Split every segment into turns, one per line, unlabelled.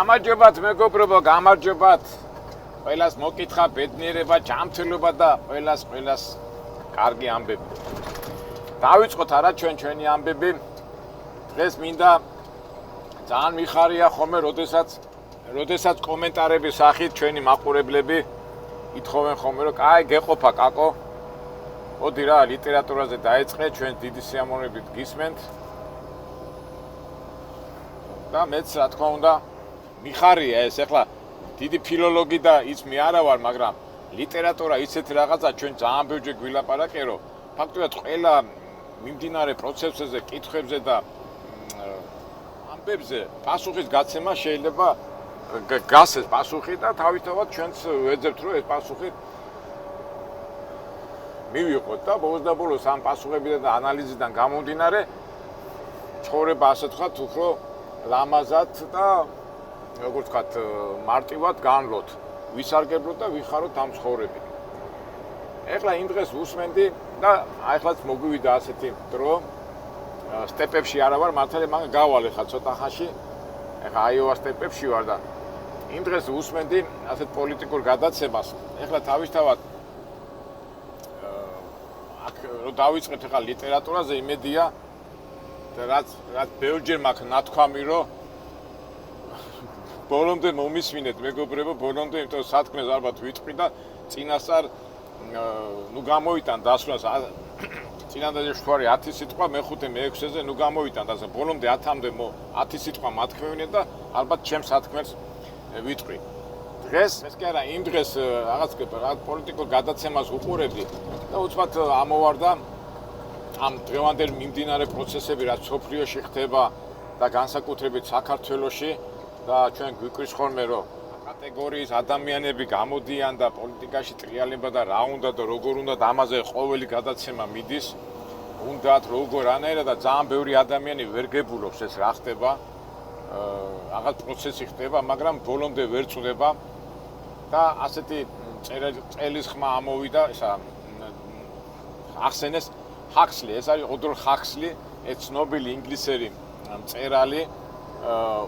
გამარჯობათ მეგობრებო, გამარჯობათ. ყველას მოკითხა ბედნიერება, ჯანმრთელობა და ყველას კარგი ამბები. დავიწყოთ არა ჩვენი ამბები. დღეს მინდა ძალიან მიხარია ხოლმე, როდესაც კომენტარების სახით ჩვენი მაყურებლები ითხოვენ ხოლმე, რომ კაი გეყოფა კაკო. მოდი რა, ლიტერატურაზე დაეწყე, ჩვენ დიდი სიამოვნებით გისმენთ. და მეც რა თქმა უნდა მიხარია ეს, ეხლა დიდი ფილოლოგი და იცმი არა ვარ, მაგრამ ლიტერატურა ისეთი რაღაცა ჩვენ ძალიან ბევრჯერ გვილაპარაკე, რომ ფაქტობრივად ყველა მიმდინარე პროცესებზე, კითხვებზე და ამბებზე პასუხის გაცემა შეიძლება გასცეს პასუხი და თავისთავად ჩვენც ვეძებთ, რომ ეს პასუხი მივიღოთ და ბოლოს ამ პასუხებიდან და ანალიზიდან გამომდინარე ცხოვრება ასე ვთქვათ უფრო ლამაზად და როგორც ვთქვათ მარტივად განვლოთ, ვისარგებლოთ და ვიხაროთ ამ ცხოვრებით. ეხლა იმ დღეს უსმენდი და ახლა მოგვივიდა ასეთი დრო სტეპებში არა ვარ, მართალია მაგ გავალ ხა ცოტა ხანში. ეხლა აიოვა სტეპებში ვარ და იმ დღეს უსმენდი ასეთ პოლიტიკურ გადაცემას. ეხლა თავისთავად რომ დავიწყეთ ახლა ლიტერატურაზე იმედია და რაც ბევრჯერ მაქვს ნათქვამი, რომ ბოლომდე მომისმინეთ მეგობრებო, ბოლომდე, იმიტომ სათქმეს ალბათ ვიტყვი და წინასწარ გამოვიტან დასვლას წინანდაზე შევარი 10 სიტყვა, მე-5, მე-6-ზე გამოვიტან და ბოლომდე 10-მდე 10 სიტყვა მათქმევინე და ალბათ ჩემს სათქმელს ვიტყვი. დღეს ეს კი არა, იმ დღეს რაღაც პოლიტიკურ გადაცემას უყურებდი და უცბად ამოვარდა ამ დღევანდელ მიმდინარე პროცესები, რაც სოფლიოში ხდება და განსაკუთრებით საქართველოში და ჩვენ გვიკვირს ხოლმე, რომ კატეგორიის ადამიანები გამოდიან და პოლიტიკაში ტრიალება და რა უნდა და როგორ უნდა და ამაზე ყოველი გადაცემა მიდის. უნდათ როგორ ანაირად და ძალიან ბევრი ადამიანი ვერ გებულობს ეს რა ხდება. რაღაც პროცესი ხდება, მაგრამ ბოლომდე ვერ წვდება და ასეთი წელის ხმა ამოვიდა, ესა ახსენეს ჰაქსლი, ეს არის ოდორ ჰაქსლი, ეს ცნობილი ინგლისელი მწერალი,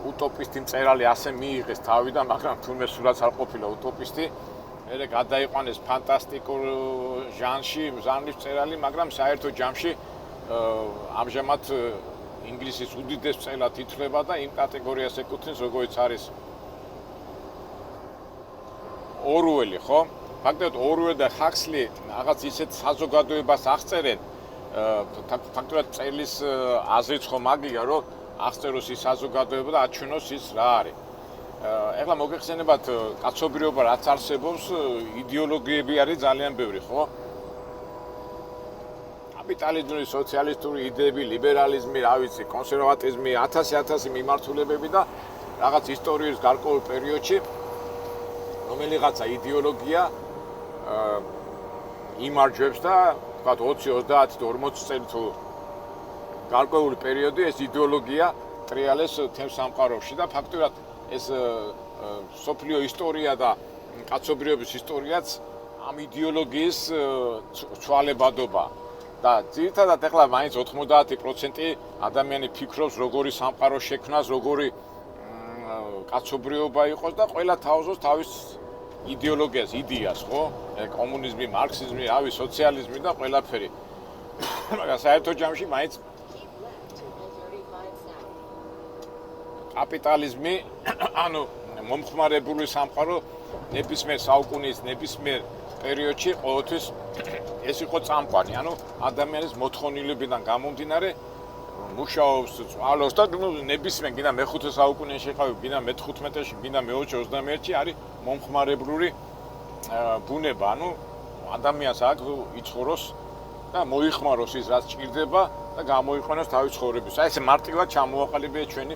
უტოპისტი მწერალი, ასე მიიღეს თავი და მაგრამ თუნდაც სულაც არ ყოფილა უტოპისტი. მერე გადაიყვანეს ფანტასტიკურ ჟანრში, ჟანრის მწერალი, მაგრამ საერთო ჯამში ამჟამად ინგლისის უდიდეს მწერლად ითვლება და იმ კატეგორიას ეკუთვნის, როგორც არის ორუელი, ხო? ფაქტობრივად ორუელი და ჰაქსლი რაღაც ისეთ საზოგადოებას აღწერენ, ფაქტობრივად წერლის აზრიც ხომ აგია, რომ აღწეროს ის საზოგადოება და აჩვენოს ის რა არის. ეხლა მოგეხსენებათ კაცობრიობა რაც არსებობს, იდეოლოგიები არის ძალიან ბევრი, ხო? კაპიტალიზმი, სოციალისტური იდეები, ლიბერალიზმი, რა ვიცი, კონსერვატიზმი, 1000 მიმართულებები და რაღაც ისტორიის გარკვეულ პერიოდში რომელიღაცა იდეოლოგია იმარჯვებს და თქვათ 20, 30, 40 წელი თუ გარკვეული პერიოდი ეს იდეოლოგია ტრიალეს თემს სამყაროში და ფაქტობრივად ეს სოფლიო ისტორია და კაცობრიობის ისტორიაც ამ იდეოლოგიის ცვალებადობა და ძირითადად ეხლა მაინც 90% ადამიანი ფიქრობს როგორი სამყარო შექმნას, როგორი კაცობრიობა იყოს და ყველა თავზობს თავის იდეოლოგიას, იდეას, ხო? კომუნიზმი, მარქსიზმი, რავი, სოციალიზმი და ყველაფერი. მაგრამ საერთო ჯამში მაინც კაპიტალიზმი, ანუ მომხმარებული სამყარო ნებისმიერ საუკუნის, ნებისმიერ პერიოდში ყოველთვის ეს იყო წამყვანი, ანუ ადამიანის მოთხოვნილებიდან გამომდინარე მუშაობს, წვალობს და ნებისმიერ გინდა მე-5 საუკუნეში იყავი, გინდა მე-15-ში, გინდა მე-20-21-ში არის მომხმარებლური ბუნება, ანუ ადამიანს აქვს იცხოვროს და მოიხმაროს ის რაც ჭირდება და გამოიყენოს თავის ცხოვრების. აი ესე მარტივად ჩამოაყალიბეთ ჩვენი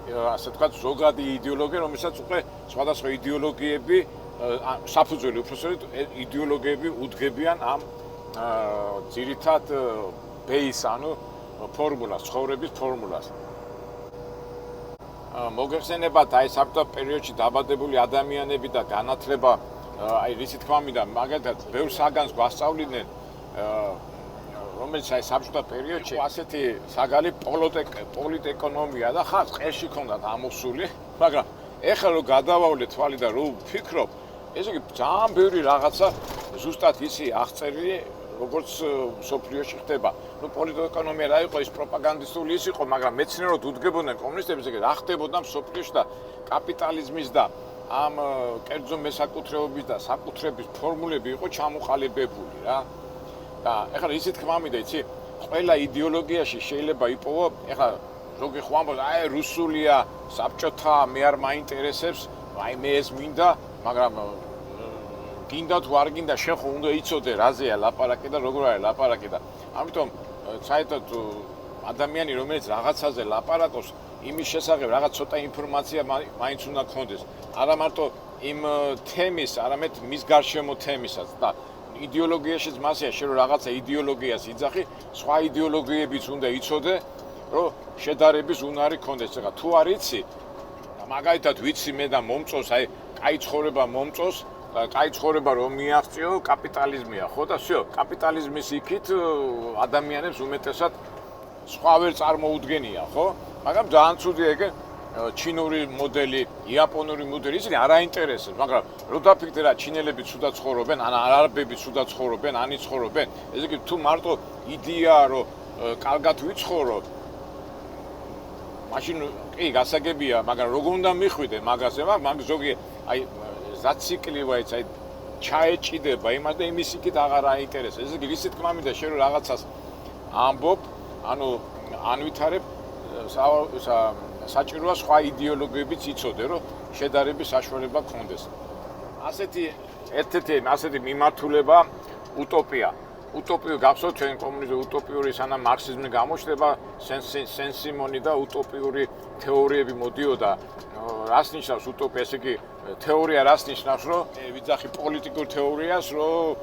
ასე ვთქვათ ზოგადი იდეოლოგია, რომელსაც უკვე სხვადასხვა იდეოლოგიები საფუძველი უბრალოდ იდეოლოგიები უდგებიან ამ ძირითად ბეის, ანუ ფორმულას, ცხოვრების ფორმულას. მოგეხსენებათ აი საბჭოთა პერიოდში დაბადებული ადამიანები და განათლება, აი რითი თქვა მინდა, მაგალითად ბევრ საგანს გვასწავლიდნენ, რომელიც აი საბჭოთა პერიოდში ასეთი საგალი პოლიტეკონომია და ხა ყელში ქონდათ ამოსული, მაგრამ ეხლა რომ გადავავლე თვალი და რომ ვფიქრობ, ესე იგი ძალიან ბევრი რაღაცა ზუსტად ისი აღწერილი როგორც სოფლიოში ხდება. ნუ პოლიტიკონომია რა იყო, ის პროპაგანდისტული ის იყო, მაგრამ მეცნიერად უდგებოდნენ კომუნისტები, ესე იგი რა ხდებოდა სოფლიოში და კაპიტალიზმის და ამ კერძო მესაკუთრეობის და საკუთრების ფორმულები იყო ჩამოყალიბებული რა. და ეხლა ისე თქმა მინდა, იცი, ყველა იდეოლოგიაში შეიძლება იპოვო, ეხლა ზოგი ხო ამბობს, აი რუსულია, საბჭოთა, მე არ მაინტერესებს, აი მე ეს მინდა, მაგრამ გინდა თუ არ გინდა, შენ ხო უნდა იცოდე რაზეა ლაპარაკი და როგორ არის ლაპარაკი და ამიტომ საერთოდ ადამიანი რომელიც რაღაცაზე ლაპარაკობს, იმის შესახებ რაღაც ცოტა ინფორმაცია მაინც უნდა გქონდეს. არა მარტო იმ თემის, არამედ მის გარშემო თემისაც და იდეოლოგიაშიც მასეა, შენ რომ რაღაცა იდეოლოგიას იძახი, სხვა იდეოლოგიებიც უნდა იცოდე, რომ შედარების უნარი გქონდეს. ეხლა თუ არ იცი, მაგალითად ვიცი მე და მომწონს, აი, კაი ცხოვრება მომწონს, კაი ცხოვრება რომ მიაღწიო, კაპიტალიზმია, ხო და всё, კაპიტალიზმის იქით ადამიანებს უმეტესად სხვა ვერ წარმოუდგენია, ხო? მაგრამ ძალიან ცუდია ეგ ჩინური მოდელი, იაპონური მოდელი, ისინი არ აინტერესებს, მაგრამ რო დაფიქრდე რა ჩინელები ცუდად ცხოვრობენ, ან არაბები ცუდად ცხოვრობენ, ანი ცხოვრობენ, ესე იგი თუ მარტო იდეაა რომ კარგად ვიცხოვრო, მაშინ კი გასაგებია, მაგრამ როგორ უნდა მიხვიდე მაგაზე, მაგ ზოგი აი ზაციკლი ვაიც აი ჩაეჭიდება იმას და იმის იქით აღარ აინტერესებს. ესე იგი ისე თქმა მინდა შენ რომ რაღაცას ამბობ, ანუ ანვითარებ საჭიროა სხვა იდეოლოგიებიც იცოდე, რომ შედარების საშუალება გქონდეს. ერთ-ერთი ასეთი მიმართულება утопია. утопიო გახსოვთ ჩვენ კომუნიზმი утопიური სანამ მარქსიზმი გამოჩნდება, სენ-სიმონი და утопიური თეორიები მოდიოდა. რას ნიშნავს утопია? ესე იგი თეორია რას ნიშნავს, რომ ვიძახი პოლიტიკურ თეორიას, რომ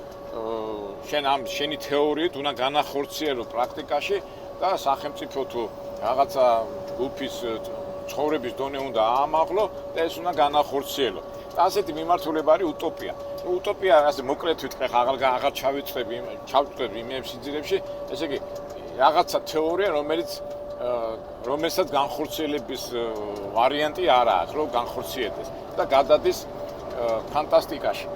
შენი თეორიით უნდა განახორციელო პრაქტიკაში და სახელმწიფო თუ რაღაცა ჯგუფის ცხოვრების დონე უნდა აამაღლო და ეს უნდა განახორციელო. და ასეთი მიმართულება არის утопია. утопია ასე მოკლედ ვიტყვი, აღარ ჩავწვდები იმებს სიძირებში, ესე იგი რაღაცა თეორია, რომელსაც განხორციელების ვარიანტი არ აქვს, რომ განხორციელდეს და გადადის ფანტასტიკაში.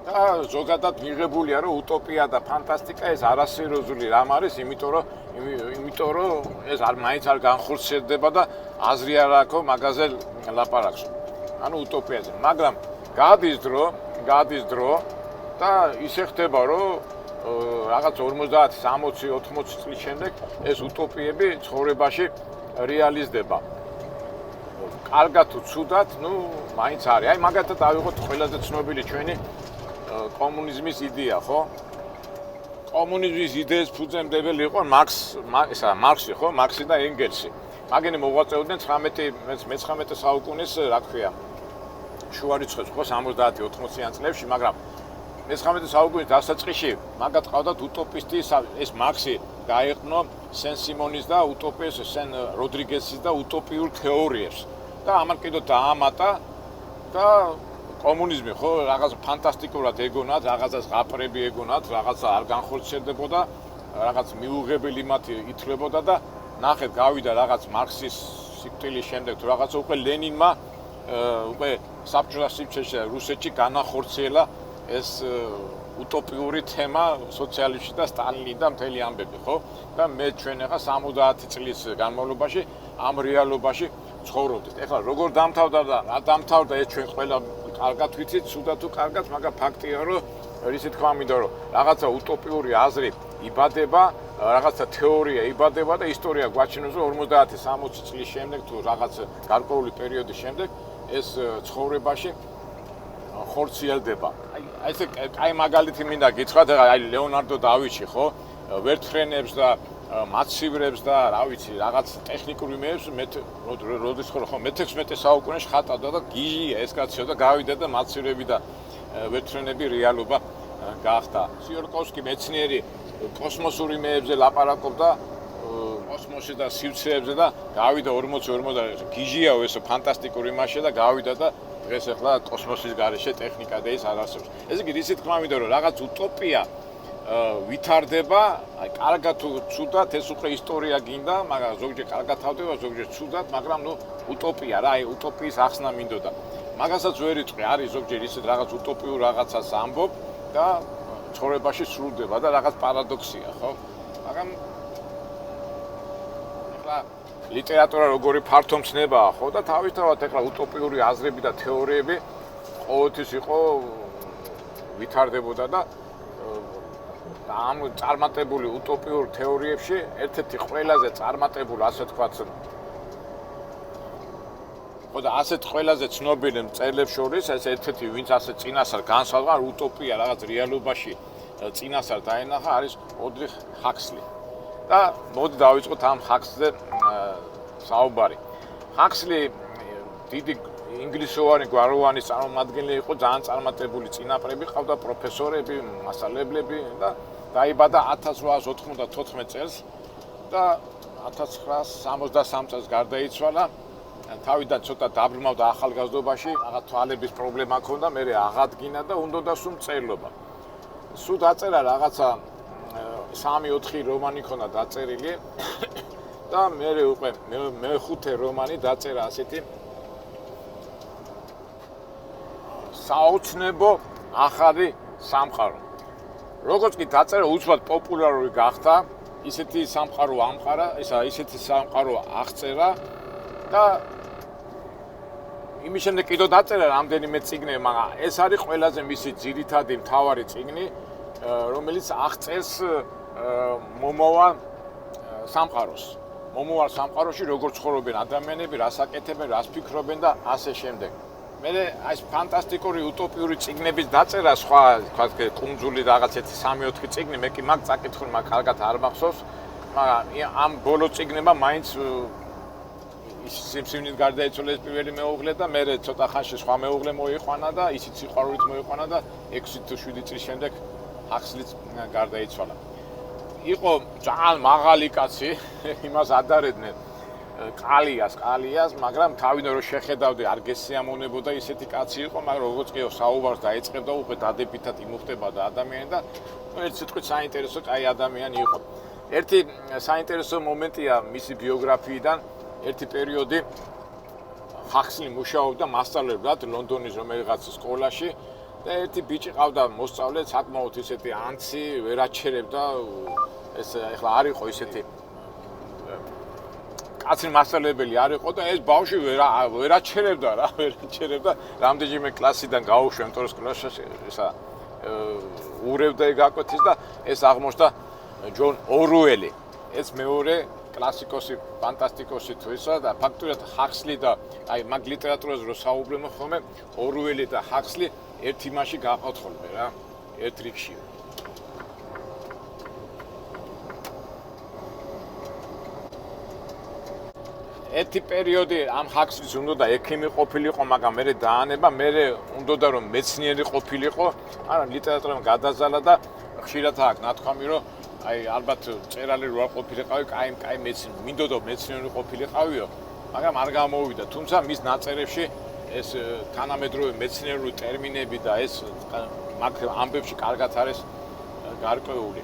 და ზოგადად მიღებულია, რომ утопია და ფანტასტიკა ეს არასერიოზული რამ არის, იმიტომ რომ ეს მაინც არ განხორციელდება და აზრი არ აქვს მაგაზე ლაპარაკს. ანუ утопიაზე. მაგრამ გადის დრო და ისე ხდება, რომ რაღაც 50, 60, 80 წლის შემდეგ ეს утопიები ცხოვრებაში რეალიზდება. კარგად თუ ცუდად, ნუ მაინც არის. აი მაგათაც ავიღოთ ყველაზე ცნობილი ჩვენი კომუნიზმის იდეა, ხო? კომუნიზმის იდეის ფუძემდებელი იყო მარქსი, ხო? მარქსი და ენგელსი. მაგენი მოღვაწეობდნენ 19 საუკუნის, რა ქვია, შუა რიცხვებს, ხო, 70-80-იან წლებში, მაგრამ 19 საუკუნის დასაწყისში მაგათ ყავდათ утопისტი, ეს მარქსი გაეყნო სენ-სიმონის და утопიის სენ როდრიგესის და утопიურ თეორიებს. და ამან კიდევ დაამატა და კომუნიზმი ხო რაღაც ფანტასტიკურად ეგონათ, რაღაცას ღაპრები ეგონათ, რაღაცა არ განხორციელდებოდა, რაღაც მიუღებელი მათი ითვლებოდა და ნახეთ გავიდა რაღაც მარქსის სიკვდილის შემდეგ თუ რაღაცა უკვე ლენინმა უკვე საბჭოთა სივრცეში რუსეთში განახორციელა ეს утопიური თემა სოციალიზმში და სტალინი და მთელი ამბები, ხო? და მე ჩვენ ახლა 70 წლის განმავლობაში ამ რეალობაში ცხოვრობდით. ეხლა როგორ დამთავრდა და რა დამთავრდა ეს ჩვენ ყველა კარგად ვიცით, ცუდად თუ კარგად, მაგრამ ფაქტია, რომ ისე თქვა მინდა, რომ რაღაცა утопიური აზრი იბადება, რაღაცა თეორია იბადება და ისტორია გვაჩვენებს, რომ 50-60 წლის შემდეგ თუ რაღაც გარკვეული პერიოდის შემდეგ ეს ცხოვრებაში ხორციელდება. აი ესე კაი მაგალითი მინდა გითხრათ, აი ლეონარდო და ვინჩი, ხო? ვერტფრენებს და მაცივრებს და რა ვიცი, რაღაც ტექნიკურ იმებს როდის ხო მე-16 საუკუნეში ხატავდა და გიჟია ეს კაცო და გავიდა და მაცივრები და ვერტფრენები რეალობა გახდა. ციოლკოვსკი მეცნიერი კოსმოსურ იმებზე ლაპარაკობდა, კოსმოსში და სივრცეებზე და გავიდა 40 გიჟიაო ეს ფანტასტიკური მასშტაბი და გავიდა და დღეს ახლა კოსმოსის გარეშე ტექნიკა და ის არ არსებობს. ესე იგი ისე თქმა მინდა რომ რაღაც утопია ვითარდება, აი კარგად თუ ცუდად ეს უკვე ისტორია გინდა, მაგრამ ზოგჯერ კარგად თავდება, ზოგჯერ ცუდად, მაგრამ ნუ უტოპია რა, აი უტოპიის ახსნა მინდოდა. მაგასაც ვერ იწვი, არის ზოგჯერ ისეთ რაღაც უტოპიურ რაღაცას ამბობ და ცხოვრებაში სრულდება და რაღაც პარადოქსია, ხო? მაგრამ ახლა ლიტერატურა როგორი ფართო მცნებაა, ხო? და თავისთავად ახლა უტოპიური აზრები და თეორიები ყოველთვის იყო ვითარდებოდა და ამ წარმატებული უტოპიურ თეორიებში ერთ-ერთი ყველაზე წარმატებული, ასე თქვათ, ხო და ასეთ ყველაზე ცნობილი მწერლებს შორის ეს ერთ-ერთი ვინც ასე წინასწარ განსხვავდა უტოპია რაღაც რეალობაში წინასწარ დაენახა არის ოდრიხ ჰაქსლი. და მოდი დავიწყოთ ამ ჰაქსლზე საუბარი. ჰაქსლი დიდი ინგლისოვანი გვაროვანი წარმომადგენელი იყო, ძალიან წარმატებული წინაპრები ყავდა, პროფესორები, მასწავლებლები და დაიბადა 1894 წელს და 1963 წელს გარდაიცვალა. თავიდან ცოტა დაბრმავდა ახალგაზრდობაში, რაღაც თვალების პრობლემა ჰქონდა, მერე აღადგინა და უნდოდა სულ მწერლობა. სულ დაწერა რაღაცა 3-4 რომანი ჰქონდა დაწერილი და მერე უკვე მეხუთე რომანი დაწერა ასეთი საოცნებო ახალი სამყარო. როგორც კი დაწერა უცბად პოპულარული გახდა, ისეთი სამყარო ამყარა, ისეთი სამყარო აღწერა და იმის შემდეგ კიდევ დაწერა რამდენიმე წიგნი, მაგრამ ეს არის ყველაზე მისი ძირითადი მთავარი წიგნი, რომელიც აღწერს მომავალ სამყაროს. მომავალ სამყაროში როგორ ცხოვრობენ ადამიანები, რას აკეთებენ, რას ფიქრობენ და ასე შემდეგ. მე ეს ფანტასტიკური უტოპიური წიგნების დაწერა სხვა, თქვათ, კუნძული რაღაცეთი 3-4 წიგნი, მე კი მაგ წაკითხული, მაგ კარგად არ მახსოვს, მაგრამ ამ ბოლო წიგნებმა მაინც სიმსივნით გარდაიცვალა ეს პირველი მეუღლე და მე ცოტა ხანში სხვა მეუღლე მოიყვანა და ისიც სიყვარულით მოიყვანა და 6 თუ 7 წლის შემდეგ ჰაქსლიც გარდაიცვალა. იყო ძალიან მაღალი კაცი, იმას ადარებდნენ ყალიას, მაგრამ თავიდან რომ შეხედავდი არ გესიამოვნებოდა ისეთი კაცი იყო, მაგრამ როგორც კი საუბარს დაიწყებდა, უკვე დადებითად იმუხტებოდა ადამიანი და ერთ სიტყვით საინტერესო კაი ადამიანი იყო. ერთი საინტერესო მომენტია მისი ბიოგრაფიიდან, ერთი პერიოდი ჰაქსლი მუშაობდა მასწავლებლად ლონდონის რომელიღაც სკოლაში და ერთი ბიჭი ყავდა მოსწავლე, საკმაოდ ისეთი ანცი, ვერ აჩერებდა, ეს ეხლა არ იყო ისეთი კაცი მასწავლებელი არ იყო და ეს ბავშვი ვერ აჩერებდა რა, ვერ აჩერებდა. რამდენიმე კლასიდან გაუშვე, იმიტომ რომ სკოლაში ესა ურევდა გაკვეთის და ეს აღმოჩნდა ჯონ ორუელი. ეს მეორე კლასიკოსი, ფანტასტიკოსი თუ ისა და ფაქტურად ჰაქსლი და აი მაგ ლიტერატურაზე რო საუბრობ ხოლმე, ორუელი და ჰაქსლი ერთ იმაში გაყავთ ხოლმე რა, ერთ რიგში. ერთი პერიოდი ამ ჰაქსლის უნდა ექიმი ყოფილიყო, მაგრამ მერე დაანება, მერე უნდა რომ მეცნიერი ყოფილიყო, არა ლიტერატურამ გადაზალა და ხშირად აქვს ნათქვამი, რომ აი ალბათ წერალი რო არ ყოფილიყავი, კაი მეცნიერი, მინდოდა მეცნიერი ყოფილიყავიო, მაგრამ არ გამოვიდა. თუმცა მის ნაწერებში ეს თანამედროვე მეცნიერული ტერმინები და ეს მაგ ამბებში კარგად არის გარკვეული.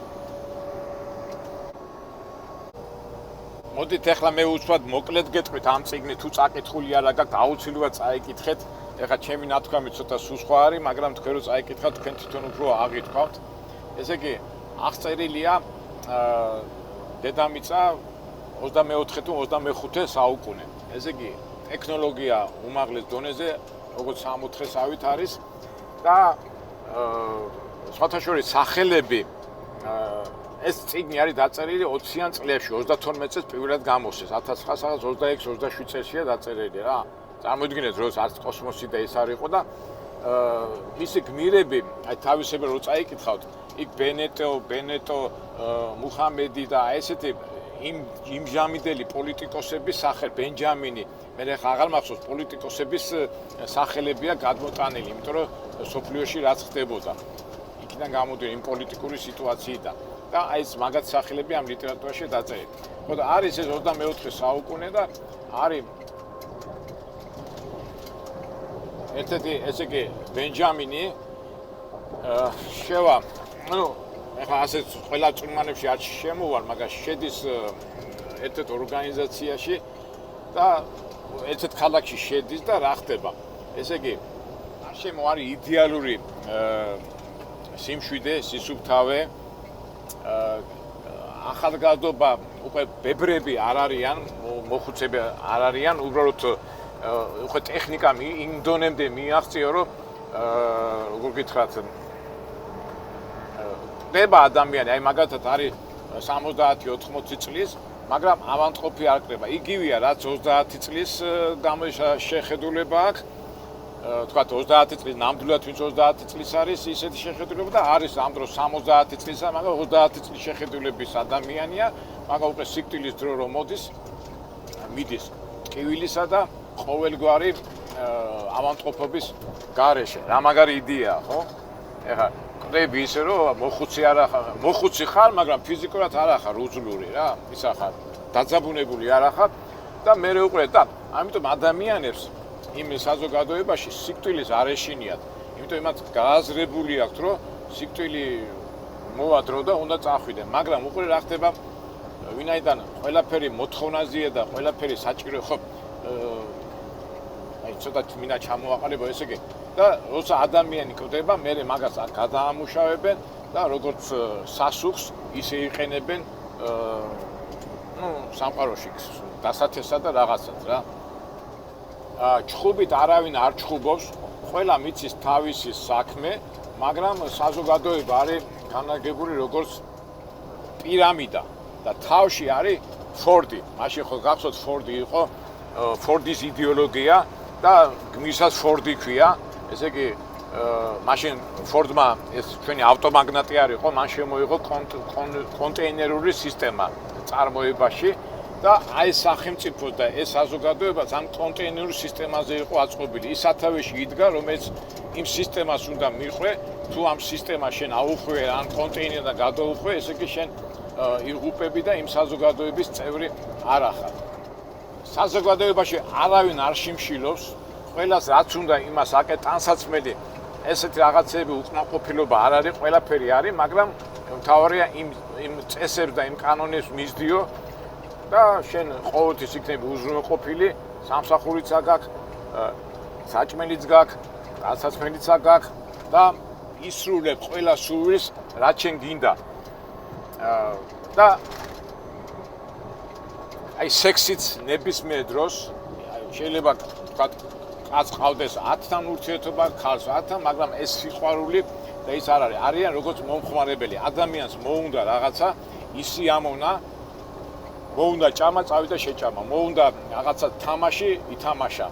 მოდით ახლა მე უცბად მოკლედ გეტყვით ამ წიგნი თუ წაკითხული არა გაქვთ, აუცილებლად წაიკითხეთ. ეხლა ჩემი ნათქვამი ცოტა სუსხვა არის, მაგრამ თქვენ რო წაიკითხავთ, თქვენ თვითონ უფრო აღიქვთ. ესე იგი, აღწერილია დედამიწა 24 თუ 25 საუკუნე. ესე იგი, ტექნოლოგია უმაღლეს დონეზე, როგორც 64-ავით არის და სხვათა შორის სახელები ეს წიგნი არის დაწერილი 20-იან წლებში, 32 წელს პირველად გამოსცეს, 1926-27 წელსია დაწერილი რა. წარმოიდგინეთ, რომ არც კოსმოსი და ეს არ იყო და მისი გმირები, აი თავისებურად რო წაიკითხავთ, იქ ბენეტო, მუჰამედი და ესეთი იმჟამიდელი პოლიტიკოსების სახელი, ბენჯამინი, მე ხა აღარ მახსოვს პოლიტიკოსების სახელებია გადმოტანილი, იმიტომ რომ სოფლიოში რაც ხდებოდა. იქიდან გამოდიოდა იმ პოლიტიკური სიტუაციიდან. და აი ეს მაგათ სახელები ამ ლიტერატურაში დაწერილი. ხო და არის ეს 24 საუკუნე და არის ერთ-ერთი ესე იგი ბენჯამინი შევა, ეხლა ასეთ ყველა წვრილმანებში არ შემოვალ, მაგრამ შედის ერთ-ერთ ორგანიზაციაში და ერთ-ერთ ქალაქში შედის და რა ხდება? ესე იგი, არ არის იდეალური სიმშვიდე, სისუფთავე, ახალგაზრდობა უკვე ბებრები არ არიან, მოხუცები არ არიან, უბრალოდ უკვე ტექნიკა იმ დონემდე მიაღწია, რომ როგორ გითხრათ, ხდება ადამიანი, აი მაგათაც არის 70-80 წლის, მაგრამ ავანტყოფი არ ხდება. იგივეა, რაც 30 წლის შეხედულება აქვს. თქვათ 30 წლის ნამდვილად ვინც 30 წლის არის ისეთი შეხედულება და არის ამ დროს 70 წლისა, მაგრამ 30 წლის შეხედულების ადამიანია, მაგრამ უკვე სიკვდილის დრო რომ მიდის ტკივილისა და ყოველგვარი ავანტყოფობის გარეშე. რა მაგარი იდეაა, ხო? ეხლა ყდები ისე რომ მოხუცი ხარ, მაგრამ ფიზიკურად არ ახარ უძლური რა, ისა ხარ დაძაბუნებული არ ახარ და მე უკვე და ამიტომ ადამიანებს იმ საზოგადოებაში სიკვდილის არ ეშინიათ. იმიტომ იმათ გააზრებული აქვთ, რომ სიკვდილი მოვადრო და უნდა წახვიდე, მაგრამ უკვე რა ხდება, ვინაიდან ყველაფერი მოთხოვნაზეა და ყველაფერი საჭირო ხო აი ცოტა მინდა ჩამოვაყალიბო ესე იგი და როცა ადამიანი კვდება, მე მაგას გადაამუშავებენ და როგორც სასუხს ისე იყენებენ სამყაროში დასათესად და რაღაცად რა. ჩხუბით არავინ არ ჩხუბობს, ყველა მიცის თავისი საქმე, მაგრამ საზოგადოება არის განაგებული როგორც პირამიდა და თავში არის ფორდი. მაშინ ხო გახსოვთ ფორდი იყო, ფორდის იდეოლოგია და გმირსაც ფორდი ქვია. ესე იგი, მაშინ ფორდმა ეს ჩვენი ავტომაგნატი არ იყო, მან შემოიღო კონტეინერული სისტემა წარმოებაში და აი სახელმწიფო და ეს საზოგადოება ამ კონტეინერულ სისტემაზე იყო აწყობილი. ის სათავეში იდგა, რომელიც იმ სისტემას უნდა მიხვე, თუ ამ სისტემას შენ აუხვე ან კონტეინერთან გადაუხვე, ესე იგი შენ იღუპები და იმ საზოგადოების წევრი არ ახარ. საზოგადოებაში არავინ არ შიმშილობს, ყველას რაც უნდა იმას აკეთებს, ტანსაცმელი ესეთი რაღაცები უკმაყოფილება არ არის, ყველაფერი არის, მაგრამ მთავარია იმ წესებს და იმ კანონებს მისდიო და შენ ყოველთვის იქნები უზრუნველყოფილი, სამსახურიც აქვს, საჭმელიც გაქვს, ტანსაცმელიც გაქვს და ისრულებ ყველა სურვილს, რაც შენ გინდა. და აი სექსიც ნებისმიერ დროს შეიძლება თქვა კაც ყავდეს 10-თან ურთიერთობა, ქალს 10-თან, მაგრამ ეს სიყვარული და ის არ არის. არიან როგორც მომხმარებელი. ადამიანს მოუნდა რაღაცა, ისი ამონა, მოუნდა ჭამა, წავიდა შეჭამა, მოუნდა რაღაცა თამაში, ითამაშა.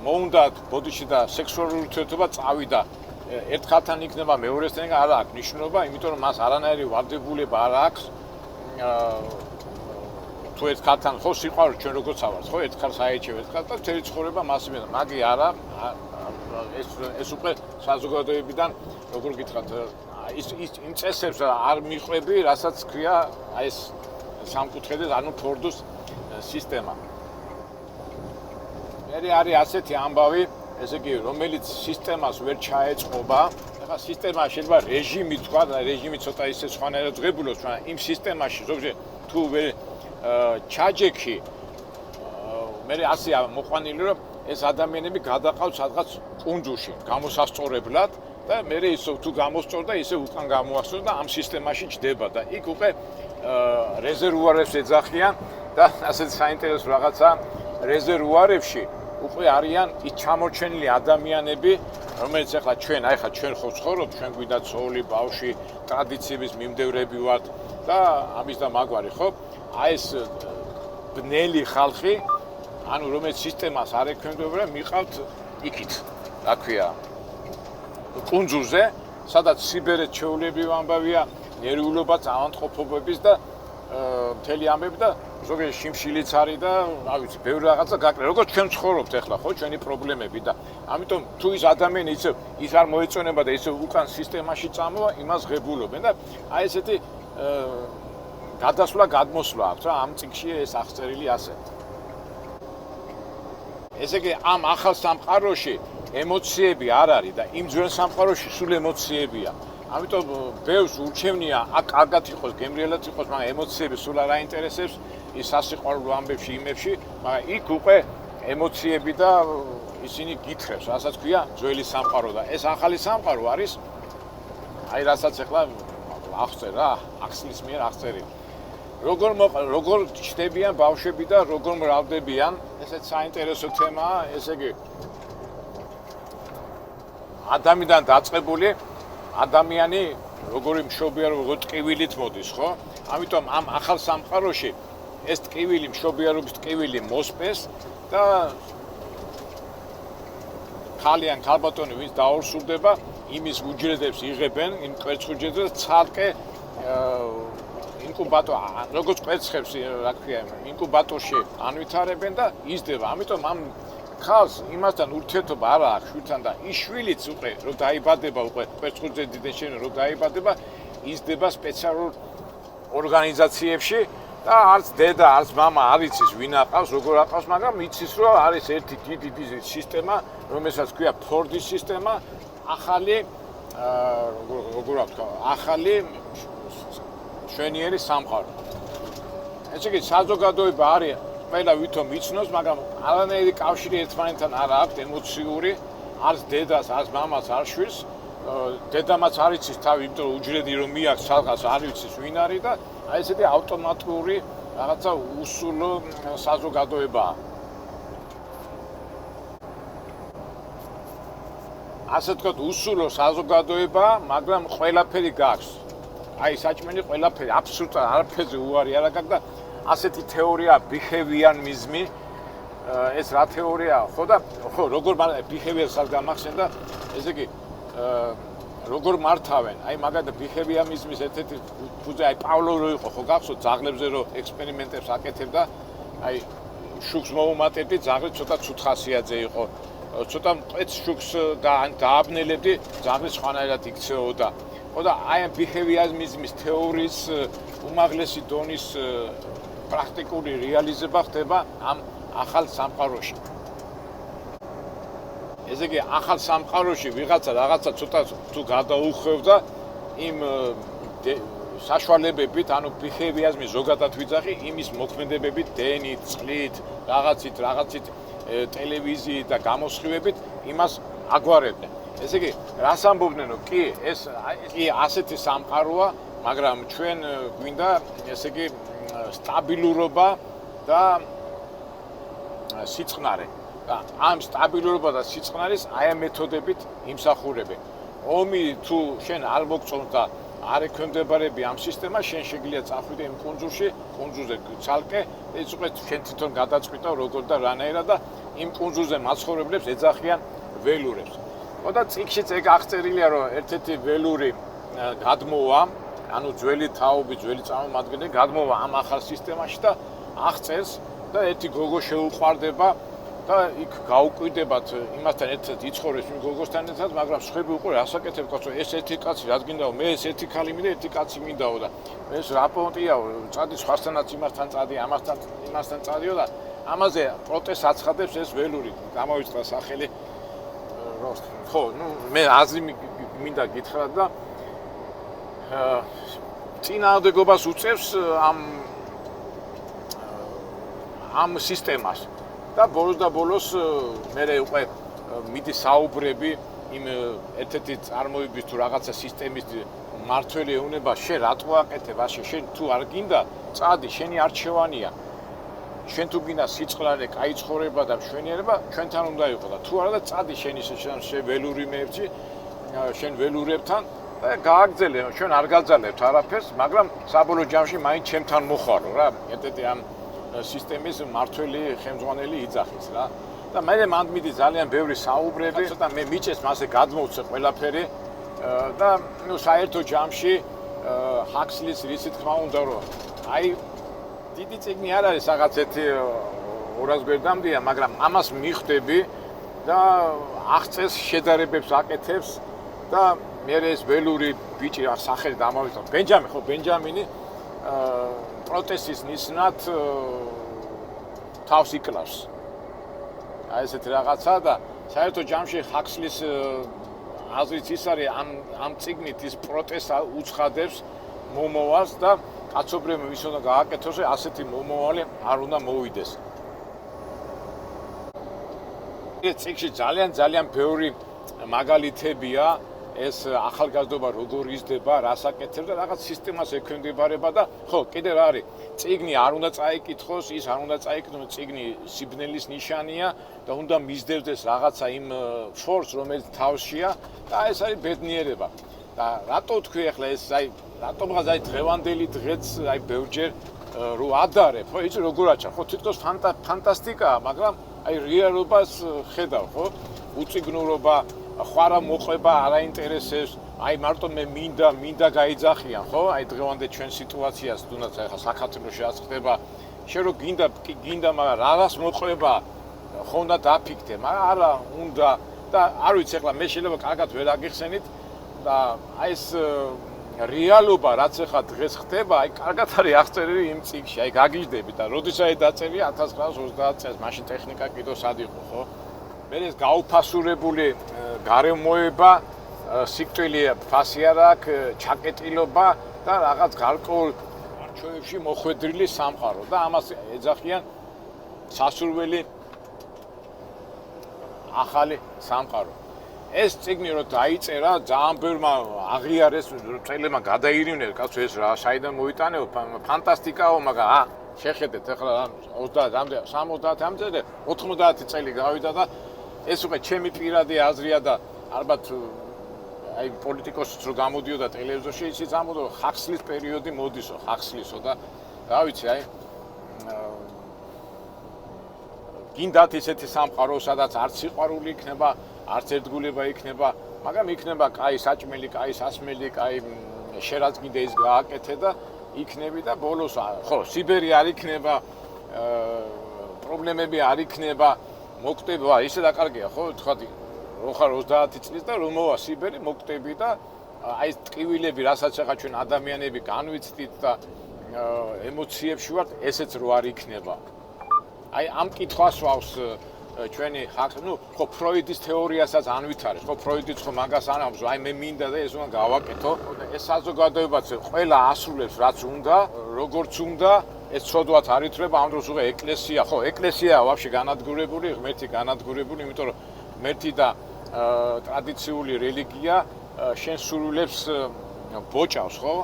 მოუნდა ბოდიში და სექსუალური ურთიერთობა წავიდა. ერთხელთან იქნება მეორესთან არ აქვს ნიშნულობა, იმიტომ რომ მას არანაირი ვალდებულება არ აქვს. თუ ერთხელთან ხო სიყვარული ჩვენ როგორც ავართ, ხო ერთხელ საეჭევ ერთხელ და მთელი ცხოვრება მასივე, მაგი არა, ეს უკვე საზოგადოებიდან როგორ გითხრათ, იმ წესებს არ მიყვები, რასაც ქვია აი ეს სამკუთხედის, ანუ ფორდუს სისტემა. მე არის ასეთი ამბავი, ესე იგი, რომელიც სისტემას ვერ ჩაეწყობა, ახლა სისტემა შეიძლება რეჟიმი თქვა და რეჟიმი ცოტა ისე სხვანაირად ღებულობს, მაგრამ იმ სისტემაში ზოგჯერ თუ ვერ ჩაჯექი, მე ასეა მოყვანილი, რომ ეს ადამიანები გადაყავთ სადღაც კუნძულში, გამოსასწორებლად და მე ისე თუ გამოსწორდა, ისე უკან გამოასწორდა და ამ სისტემაში ჯდება და იქ უკვე რეზერვუარებს ეძახიან და ასეთ საინტერესო რაღაცა რეზერვუარებში უკვე არიან ის ჩამორჩენილი ადამიანები, რომელიც ახლა ჩვენ ხო ცხოვრობთ, ჩვენ გვინდა ცოლი, ბავშვი, ტრადიციების მიმდევრები ვართ და ამის და მაგვარი, ხო? აი ეს ბნელი ხალხი, ანუ რომელიც სისტემას არ ექვემდებარა, მიყავთ იქით, რა ქვია, კუნძულზე, სადაც სიბერეთ ჩვეულებრივი ამბავია, ნერვიულობაც, ავანტყოფობების და მთელი ამბები და ზოგადად შიმშილიც არის და რა ვიცი, ბევრი რაღაცა გაკრა. როგორც ჩვენ ცხოვრობთ ახლა, ხო, ჩვენი პრობლემები და ამიტომ თუ ის ადამიანი ის არ მოეწონება და ისე უკან სისტემაში წამოვა, იმას ღებულობენ და აი ესეთი გადასვლა გადმოსვლა აქვს რა, ამ წიგნში ეს აღწერილი ასე. ესე იგი, ამ ახალ სამყაროში ემოციები არ არის და იმ ძველ სამყაროში სულ ემოციებია. ამიტომ ბევრს ურჩევნია აქ კარგად იყოს, გემრიელად იყოს, მაგრამ ემოციები სულ არ აინტერესებს, ის სასიყვარულო ამბებში, იმებში, მაგრამ იქ უკვე ემოციები და ისინი გითხრებს, რასაც ქვია ძველი სამყარო და ეს ახალი სამყარო არის აი რასაც ახლა აღწერ რა, ახსლის მიერ აღწერილი. როგორ ჩნდებიან ბავშვები და როგორ მრავლდებიან, ესეც საინტერესო თემაა, ესე იგი ადამიანიდან დაწყებული ადამიანი როგორი მშობია, როგორ ტკივილით მოდის, ხო? ამიტომ ამ ახალ სამყაროში ეს ტკივილი, მშობიარობის ტკივილი მოსპეს და ხალიან ქალბატონი ვინც დაორსულდება, იმის უჯრედებს იღებენ, იმ კვერცხუჯრედებს ცალკე როგორც კვერცხებს, რა ქვია, ინკუბატორში ანვითარებენ და იზრდება. ამიტომ ამ ხალს იმასთან ურთიერთობა არ აქვს შვილთან და ის შვილიც უკვე რომ დაიბადება, უკვე კვერცხუჯრედიდან შენ რომ დაიბადება, იზრდება სპეციალურ ორგანიზაციებში და არც დედა, არც მამა არ იცის ვინ აყავს, როგორ აყავს, მაგრამ იცის რომ არის ერთი დიდი სისტემა, რომელსაც ქვია ფორდის სისტემა, ახალი ახალი შვენიერი სამყარო. ესე იგი საზოგადოება არის ყველა ვითომ იცნობს, მაგრამ არანაირი კავშირი ერთმანეთთან არ აქვს ემოციური, არც დედას, არც მამას, არც შვილს. დედამაც არ იცის თავი, იმიტომ რომ უჯრედი რომ მიაქვს სადღაც არ იცის ვინ არის და აი ესეთი ავტომატური რაღაცა უსულო საზოგადოებაა. ასე თქვა უსულო საზოგადოებაა, მაგრამ ყველაფერი გაქვს. აი საჭმელი ყველაფერი აბსოლუტურად არაფერზე უარი არ აქვს და ასეთი თეორია behaviorism-ი ეს რა თეორიაა? ხო და ხო როგორ behavior-ს არ გამახსენდა, ესე იგი როგორ მართავენ? აი მაგალითად behaviorism-ის ერთ-ერთი ფუძე აი პავლო რო იყო, ხო გახსოვთ ძაღლებზე რო ექსპერიმენტებს აკეთებდა, აი შუქს მოუმატებდი, ძაღლი ცოტა ცუთხასიათზე იყო. ცოტა მკვეთს შუქს დააბნელებდი, ძაღლი სხვანაირად იქცეოდა. ხო და აი ამ behaviorism-ის თეორიის უმაღლესი დონის პრაქტიკული რეალიზება ხდება ამ ახალ სამყაროში. ესე იგი ახალ სამყაროში რაღაცა ცოტა თუ გადაუხვევდა იმ საშუალებებით, ანუ behaviorism-ი ზოგადად ვიძახი, იმის მოქმედებებით, დენით, წყლით, რაღაცით ტელევიზიით და გამოსხივებით იმას აგვარებდნენ. ესე იგი, რას ამბობდნენ, რომ კი, ეს ასეთი სამყაროა, მაგრამ ჩვენ გვინდა, ესე იგი, სტაბილურობა და სიწყნარე. და ამ სტაბილურობა და სიწყნარის აი ამ მეთოდებით იმსახურებენ. ომი თუ შენ არ მოგწონს და არ ექვემდებარები ამ სისტემას, შენ შეგიძლია წახვიდე იმ კუნძულზე ცალკე, ეს უკვე შენ თვითონ გადაწყვიტა როგორ და რანაირად და იმ კუნძულზე მაცხოვრებლებს ეძახიან ველურებს. ხო და წიგნშიც ეგ აღწერილია, რომ ერთ-ერთი ველური გადმოვა, ანუ ძველი თაობის, ძველი წარმომადგენელი გადმოვა ამ ახალ სისტემაში და აღწერს და ერთი გოგო შეუყვარდება და იქ გაუკვირდებათ იმასთან ერთად იცხოვრებს იმ გოგოსთან ერთად, მაგრამ სხვები უკვე რასაკეთებ კაცო, ეს ერთი კაცი რაც გინდაო, მე ეს ერთი ქალი მინდა, ერთი კაცი მინდაო და ეს რა პონტიაო, წადი სხვასთანაც იმასთან წადი, იმასთან წადიო და ამაზე პროტესტს აცხადებს ეს ველური, გამოვიწყდა სახელი ხო, მე აზრი მინდა გითხრა და წინააღმდეგობას უწევს ამ სისტემას და ბოლოს მე უკვე მიდი საუბრები იმ ერთ-ერთი წარმოების თუ რაღაცა სისტემის მართველი ეუნება, შენ რატო აკეთებ ასე, შენ თუ არ გინდა, წადი, შენი არჩევანია. შენ თუ გინდა სიწყნარე, კაი ცხოვრება და მშვენიერება, ჩვენთან უნდა იყო და თუ არა და წადი შენ ველური მეებჭი, შენ ველურებთან და გააგრძელე, ჩვენ არ გაძალებთ არაფერს, მაგრამ საბოლოო ჯამში მაინც ჩემთან მოხარო რა, ერთ-ერთი ამ სისტემის მართველი ხელმძღვანელი იძახის რა. და მე მანდ მიდი ძალიან ბევრი საუბრები, ცოტა მე მიჭეს მასე გადმოვცე ყველაფერი და ნუ საერთო ჯამში ჰაქსლის რისი თქმა უნდა რომ აი დიდი წიგნი არ არის რაღაც ერთი 200 გვერდამდეა, მაგრამ ამას მიხვდები და აღწევს შედარებებს აკეთებს და მე ეს ველური ბიჭი რა სახელი დამოვიწყო. ბენჯამინი პროტესტის ნისნად თავს იკლავს. აი ესეთი რაღაცა და საერთო ჯამში ჰაქსლის აზრიც ის არის ამ წიგნით ის პროტესტს უცხადებს მომავალს და კაცობრიობა ვის უნდა გააკეთოს, ასეთი მომავალი არ უნდა მოვიდეს. ეს წიგნში ძალიან ბევრი მაგალითებია, ეს ახალგაზრდობა როგორ იზრდება, რას აკეთებს და რაღაც სისტემას ექვემდებარება და ხო, კიდე რა არის? წიგნი არ უნდა წაიკითხოს, ის არ უნდა წაიკითხოს, წიგნი სიბნელის ნიშანია და უნდა მისდევდეს რაღაცა იმ ფორს, რომელიც თავშია და ეს არის ბედნიერება. და რატო თქვი ახლა ეს რატომღაც დღევანდელი დღეც ბევრჯერ რო ადარებ, ხო, იცი როგორ აჩა, ხო, თითქოს ფანტასტიკაა, მაგრამ რეალობას ხედავ, ხო? უწიგნურობა, ხვარა მოყვება არ აინტერესებს, მარტო მე მინდა გაიძახიან, ხო? დღევანდელ ჩვენ სიტუაციას, თუნდაც ახლა საქართველოში რაც ხდება, შენ რო გინდა, მაგრამ რაღაც მოყვება, ხო უნდა დაფიქრდე, მაგრამ არა უნდა და არ ვიცი ახლა მე შეიძლება კარგად ვერ აგიხსენით და ეს რეალობა რაც ახლა დღეს ხდება, კარგად არის აღწერილი იმ წიგნში, გაგიჟდები და როდესაც დაწერია 1930 წელს, მაშინ ტექნიკა კიდევ სად იყო, ხო? მე ეს გაუფასურებული გარემოება, სიკვდილი ფასი არ აქვს, ჩაკეტილობა და რაღაც გარკვეულ არჩევებში მოხვედრილი სამყარო და ამას ეძახიან სასურველი ახალი სამყარო. ეს წიგნი რო დაიწერა, ძალიან ბევრმა აღიარეს, წელებმა გადაირივნეს, კაცო ეს რა, საიდან მოიტანეო, ფანტასტიკაო, მაგრამ შეხედეთ ახლა 70-ამდე 90 წელი გავიდა და ეს უკვე ჩემი პირადი აზრია და ალბათ პოლიტიკოსიც რო გამოდიოდა ტელევიზორში, ისიც ამბობდა, ხაქსლის პერიოდი მოდისო, ხაქსლისო და რა ვიცი, გინდათ ისეთი სამყარო, სადაც არც სიყვარული იქნება, არც ერთგულება იქნება, მაგრამ იქნება კაი საჭმელი, კაი სასმელი, კაი შერაც გინდა ის გააკეთე და იქნები და ბოლოს ხო, სიბერი არ იქნება, პრობლემები არ იქნება, მოკვდება, ისე დაკარგია, ხო, თქვა რო ხარ 30 წლის და რომ მოვა სიბერი, მოკვდები და ეს ტკივილები, რასაც ახლა ჩვენ ადამიანები განვიცდით და ემოციებში ვართ, ესეც რო არ იქნება. ამ კითხვას ვავს ჩვენი ხო ფროიდის თეორიასაც ანვითარებს, ხო ფროიდიც ხო მაგას ანავს, მე მინდა და ეს უნდა გავაკეთო. ეს საზოგადოებაც ყველა ასრულებს რაც უნდა, როგორც უნდა, ეს ცოდვათ არ ითვლება, ამ დროს უკვე ეკლესია, ხო, ეკლესიაა ვაფშე განადგურებული, ღმერთი განადგურებული, იმიტომ რომ ღმერთი და ტრადიციული რელიგია შენ სურვილებს ბოჭავს, ხო?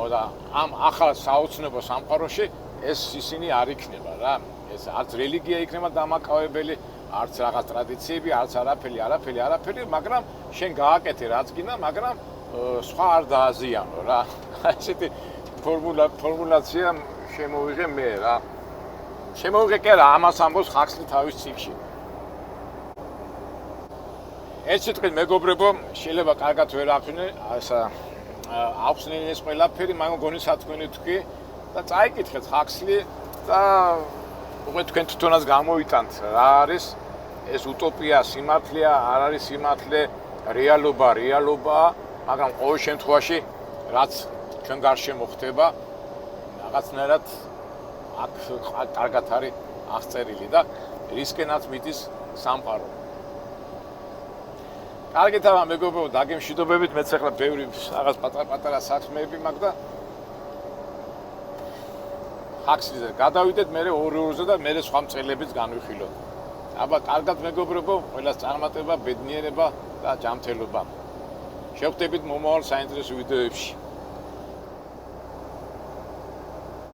და ამ ახალ საოცნებო სამყაროში ეს ისინი არ იქნება რა. ეს არც რელიგია იქნება დამაკავებელი, არც რაღაც ტრადიციები, არც არაფერი, მაგრამ შენ გააკეთე რაც გინდა, მაგრამ სხვა არ დააზიანო რა. ესეთი ფორმულაცია შემოვიღე მე რა. შემოვიღე კი არა, ამას ამბობს ხაქსლი თავის წიგნში. ეს სიტყვით მეგობრებო, შეიძლება კარგად ვერ ახსნენ ეს ყველაფერი, მაგრამ გონი სათქმელი თქვი და წაიკითხეთ ხაქსლი და უკვე თქვენ თვითონაც გამოიტანთ რა არის ეს utopia სიმართლეა, არ არის სიმართლე, რეალობაა, მაგრამ ყოველ შემთხვევაში რაც ჩვენ გარშემო ხდება, რაღაცნაირად აქ კარგად არის აღწერილი და რისკენაც მიდის სამყარო. კარგით ახლა მეგობრებო, დაგემშვიდობებით, მეც ახლა ბევრი რაღაც პატარა საქმეები მაქვს და ხაქსლიზე გადავიდეთ, მე ორ-ორზე და მე სხვა მწერლებიც განვიხილოთ. აბა, კარგად მეგობრებო, ყველას წარმატება, ბედნიერება და ჯანმრთელობა. შევხვდებით მომავალ საინტერესო ვიდეოებში.